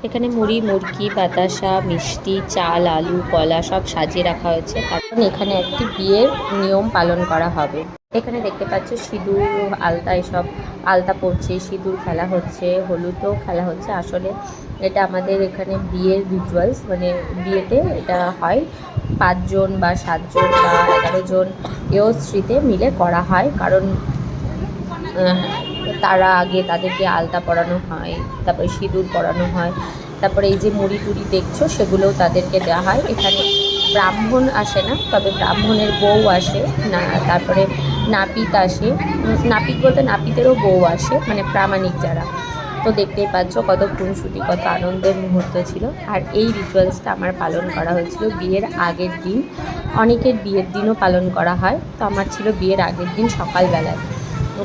এখানে মুড়ি, মুরগি, বাতাসা, মিষ্টি, চাল, আলু, কলা সব সাজিয়ে রাখা হয়েছে, কারণ এখানে একটি বিয়ের নিয়ম পালন করা হবে। এখানে দেখতে পাচ্ছ সিঁদুর, আলতা, এসব আলতা পড়ছে, সিঁদুর খেলা হচ্ছে, হলুদও খেলা হচ্ছে। আসলে এটা আমাদের এখানে বিয়ের রিচুয়ালস, মানে বিয়েতে এটা হয় 5 জন বা 7 জন বা 11 জন এও স্ত্রীতে মিলে করা হয়, কারণ তারা আগে তাদেরকে আলতা পরানো হয়, তারপরে সিঁদুর পরানো হয়, তারপরে এই যে মুড়ি টুড়ি দেখছো সেগুলোও তাদেরকে দেওয়া হয়। এখানে ব্রাহ্মণ আসে না, তবে ব্রাহ্মণের বউ আসে না, তারপরে নাপিত আসে, নাপিত বলতে নাপিতেরও বউ আসে, মানে প্রামাণিক যারা। তো দেখতেই পাচ্ছ কত খুনসুটি, কত আনন্দের মুহূর্ত ছিল। আর এই রিচুয়ালসটা আমার পালন করা হয়েছিল বিয়ের আগের দিন। অনেকের বিয়ের দিনও পালন করা হয়, তো আমার ছিল বিয়ের আগের দিন সকালবেলায়।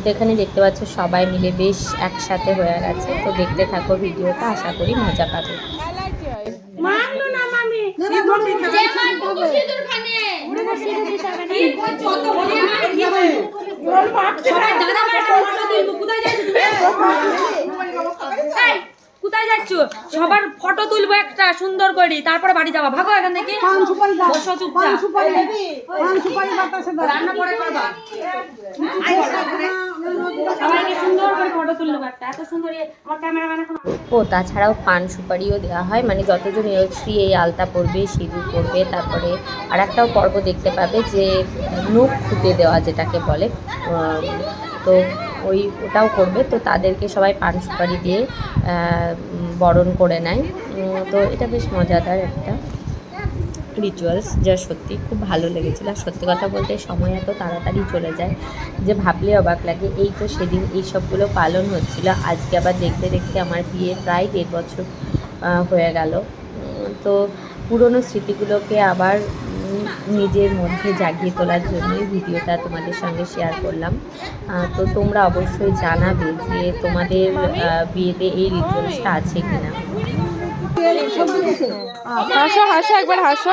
তো এখানে দেখতে পাচ্ছ সবাই মিলে বেশ একসাথে হয়ে গেছে। তো দেখতে থাকো ভিডিওটা, আশা করি মজা পাবে। কোথায় যাচ্ছ? সবার ফটো তুলবো একটা সুন্দর করে, তারপরে বাড়ি যাবা। ভাগো এখান থেকে। রান্না পরে করবা। সবাইকে সুন্দর করে ফটো তুলবো একটা, এত সুন্দর। আমার ক্যামেরাম্যান এখন। ও তাছাড়াও পান সুপারিও দেওয়া হয়, মানে যতজন এসছি এই আলতা পরবে, সিঁদুর পরবে। তারপরে আর একটাও পর্ব দেখতে পাবে যে নখ খুঁটে দেওয়া যেটাকে বলে, তো ওটাও করবে। তো তাদেরকে সবাই পান সুপারি দিয়ে বরণ করে নেয়। তো এটা বেশ মজাদার একটা রিচুয়ালস, যা সত্যি খুব ভালো লেগেছিল। আর সত্যি কথা বলতে সময় এত তাড়াতাড়ি চলে যায় যে ভাবলে অবাক লাগে। এই তো সেদিন এই সবগুলো পালন হচ্ছিল, আজকে আবার দেখতে দেখতে আমার বিয়ে প্রায় 1.5 বছর হয়ে গেল। তো পুরনো স্মৃতিগুলোকে আবার নিজের মধ্যে জাগিয়ে তোলার জন্যই ভিডিওটা তোমাদের সঙ্গে শেয়ার করলাম। তো তোমরা অবশ্যই জানাবে যে তোমাদের বিয়েতে এই রিচুয়ালসটা আছে কিনা। হাসো হাসো, একবার হাসো।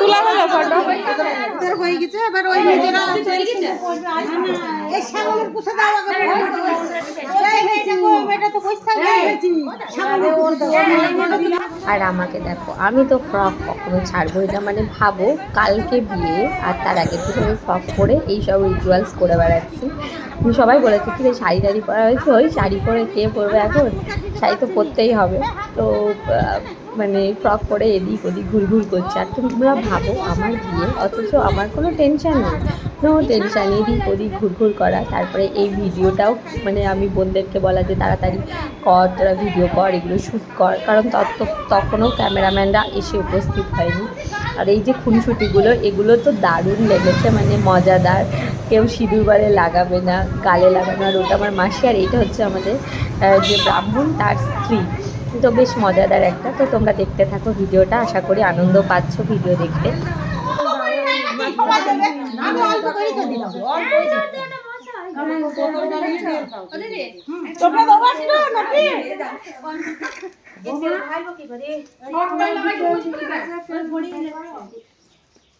তোলা হলো ফটো হয়ে গেছে। এবার ওই আর আমাকে দেখো, আমি তো ফ্রক কখনো ছাড়বোই না, মানে ভাবো কালকে বিয়ে আর তার আগের থেকে আমি ফ্রক পরে এইসব রিচুয়ালস করে বেড়াচ্ছি। সবাই বলেছে কি রে শাড়ি টাড়ি পরা হয়েছে, ওই শাড়ি পরে কে পরবে এখন, শাড়ি তো পরতেই হবে। তো মানে ফ্রক পরে এদিক ওদিক ঘুরঘুর করছে। আর তোমরা ভাবো আমার বিয়ে, অথচ আমার কোনো টেনশান নেই, নো টেনশান, এদিক ওদিক ঘুরঘুর করা। তারপরে এই ভিডিওটাও মানে আমি বোনদেরকে বলা যে তাড়াতাড়ি কর, তোরা ভিডিও কর, এগুলো শ্যুট কর, কারণ তখনও ক্যামেরাম্যানরা এসে উপস্থিত হয়নি। আর এই যে খুনসুটিগুলো, এগুলো তো দারুণ লেগেছে, মানে মজাদার। কেউ সিঁদুর বারে লাগাবে না, গালে লাগানো। আর ওটা আমার মাসি, আর এইটা হচ্ছে আমাদের যে ব্রাহ্মণ তার স্ত্রী। তো বেশ মজাদার একটা। তো তোমরা দেখতে থাকো ভিডিওটা, আশা করি আনন্দ পাচ্ছ ভিডিও দেখতে।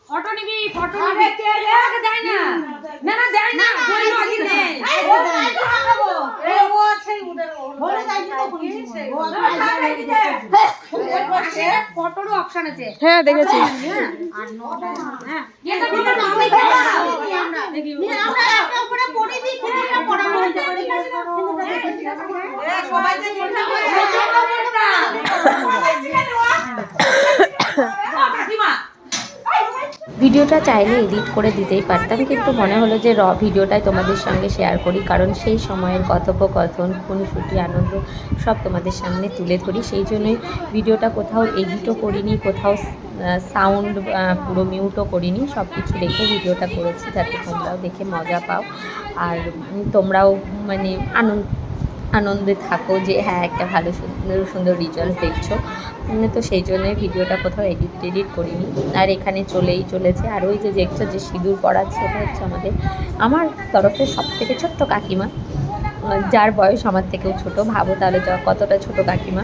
ফটো নিবি, ফটো নিবি। দেয় না, না না দেয় না, বললো আগে দেয়। ফটোরও অপশন আছে। হ্যাঁ দেখেছি। আর নটা হ্যাঁ এটা কিন্তু আমি দেখি আমরা একটা উপরে পড়ি দিই, খুঁটিটা পড়ানো হয়ে যাবে। সবাই যে মনটা করে ভিডিওটা চাইলে এডিট করে দিতেই পারতাম, কিন্তু মনে হলো যে ভিডিওটাই তোমাদের সঙ্গে শেয়ার করি, কারণ সেই সময়ের কথোপকথন, খুনসুটি, আনন্দ সব তোমাদের সামনে তুলে ধরি। সেই জন্যই ভিডিওটা কোথাও এডিটও করিনি, কোথাও সাউন্ড পুরো মিউটও করিনি, সব কিছু রেখে ভিডিওটা করেছি, যাতে তোমরাও দেখে মজা পাও আর তোমরাও মানে আনন্দে থাকো যে হ্যাঁ একটা ভালো সুন্দর সুন্দর রিচুয়ালস দেখছো। তো সেই জন্যই ভিডিওটা কোথাও এডিট করিনি। আর এখানে চলেই চলেছে। আর ওই যে দেখছো যে সিঁদুর পরাচ্ছে, সেটা হচ্ছে আমার তরফের সবথেকে ছোট্ট কাকিমা, যার বয়স আমার থেকেও ছোট। ভাবো তাহলে কতটা ছোট কাকিমা।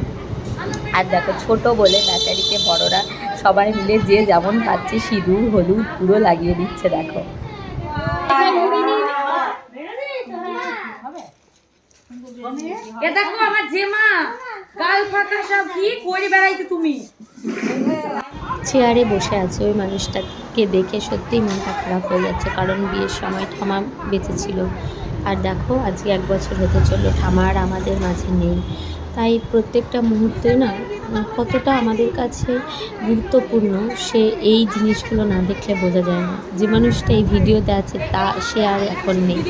আর দেখো ছোট বলে ব্যাটারিকে বড়রা সবাই মিলে যে যেমন পাচ্ছে সিঁদুর হলুদ পুরো লাগিয়ে দিচ্ছে। দেখো এ দেখো আমার জেমা গাল ফাঁকা সব কি করে বেড়াইছো তুমি। চেয়ারে বসে আছে ওই মানুষটাকে দেখে সত্যিই মনটা খারাপ হয়ে যাচ্ছে, কারণ বিয়ের সময় ঠামা বেঁচে ছিল। আর দেখো আজকে 1 বছর হতে চললো, ঠামা আর আমাদের মাঝে নেই। তাই প্রত্যেকটা মুহূর্তে না কতটা আমাদের কাছে গুরুত্বপূর্ণ সে এই জিনিসগুলো না দেখলে বোঝা যায় না। যে মানুষটা এই ভিডিওতে আছে সে আর এখন নেই।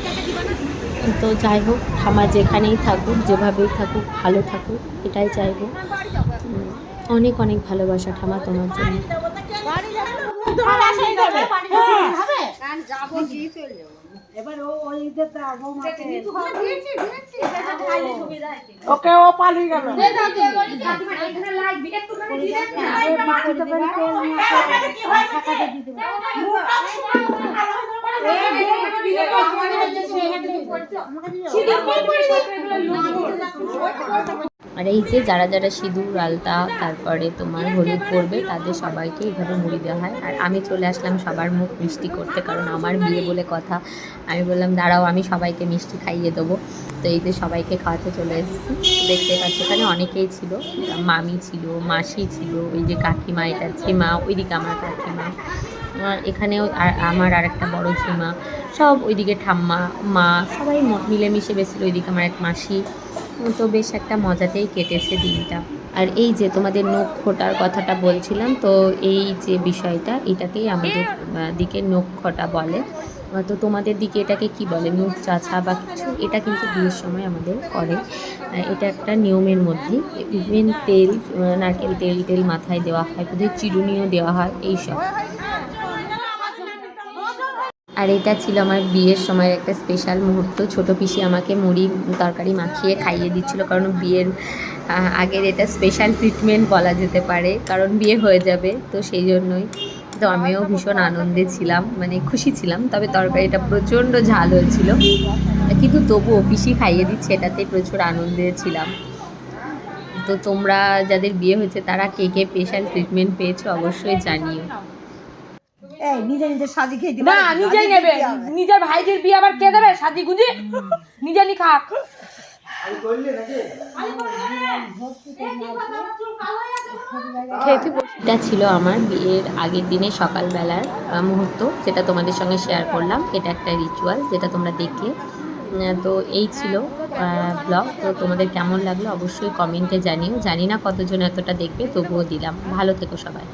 তো যাই হোক, ঠামা যেখানেই থাকুক, যেভাবেই থাকুক, ভালো থাকুক, এটাই চাইবো। অনেক অনেক ভালোবাসা ঠামা তোমার জন্য। ওকে ও পালিয়ে গেল। আর এই যে যারা যারা সিঁদুর, আলতা, তারপরে তোমার হলুদ পরবে তাদের সবাইকে এইভাবে মুড়ি দেওয়া হয়। আর আমি চলে আসলাম সবার মুখ মিষ্টি করতে, কারণ আমার বিয়ে বলে কথা। আমি বললাম দাঁড়াও আমি সবাইকে মিষ্টি খাইয়ে দেবো। তো এই যে সবাইকে খাওয়াতে চলে এসেছি। দেখতে পাচ্ছি এখানে অনেকেই ছিল, মামি ছিল, মাসি ছিল, ওই যে কাকিমা, এটা ঝিমা, ওইদিকে আমার কাকিমা, এখানেও আমার আর একটা বড়ো ঝিমা, সব ওইদিকে ঠাম্মা, মা, সবাই মিলেমিশে বেছিল, ওইদিকে আমার এক মাসি। তো বেশ একটা মজাতেই কেটেছে দিনটা। আর এই যে তোমাদের নখ খোটার কথাটা বলছিলাম, তো এই যে বিষয়টা, এটাকেই আমাদের দিকে নখ খোটা বলে। তো তোমাদের দিকে এটাকে কি বলে, নখ চাছা বা কিছু, এটা কিন্তু বিয়ের সময় আমাদের করে। এটা একটা নিয়মের মধ্যে। ইভেন তেল, নারকেল তেল মাথায় দেওয়া হয়, বোধহয় চিরুনিও দেওয়া হয়, এইসব। আর এটা ছিল আমার বিয়ের সময়ের একটা স্পেশাল মুহূর্ত। ছোটো পিসি আমাকে মুড়ি তরকারি মাখিয়ে খাইয়ে দিচ্ছিলো, কারণ বিয়ের আগের এটা স্পেশাল ট্রিটমেন্ট বলা যেতে পারে, কারণ বিয়ে হয়ে যাবে, তো সেই জন্যই। তো আমিও ভীষণ আনন্দে ছিলাম, মানে খুশি ছিলাম। তবে তরকারিটা প্রচণ্ড ঝাল হয়েছিল, কিন্তু তবুও পিসি খাইয়ে দিচ্ছে, এটাতে প্রচুর আনন্দে ছিলাম। তো তোমরা যাদের বিয়ে হয়েছে তারা কে কে স্পেশাল ট্রিটমেন্ট পেয়েছো অবশ্যই জানিও। নিজে নিজে সাজি খেয়ে না নিজেই নেবে, নিজের ভাইজির বিয়ে আবার কে দেবে সাজি গুজি, নিজে নি খাক। এটা ছিল আমার বিয়ের আগের দিনে সকালবেলার মুহূর্ত, যেটা তোমাদের সঙ্গে শেয়ার করলাম। এটা একটা রিচুয়াল যেটা তোমরা দেখলে। তো এই ছিল ব্লগ। তো তোমাদের কেমন লাগলো অবশ্যই কমেন্টে জানিও। জানি না কতজন এতটা দেখবে, তবুও দিলাম। ভালো থেকো সবাই।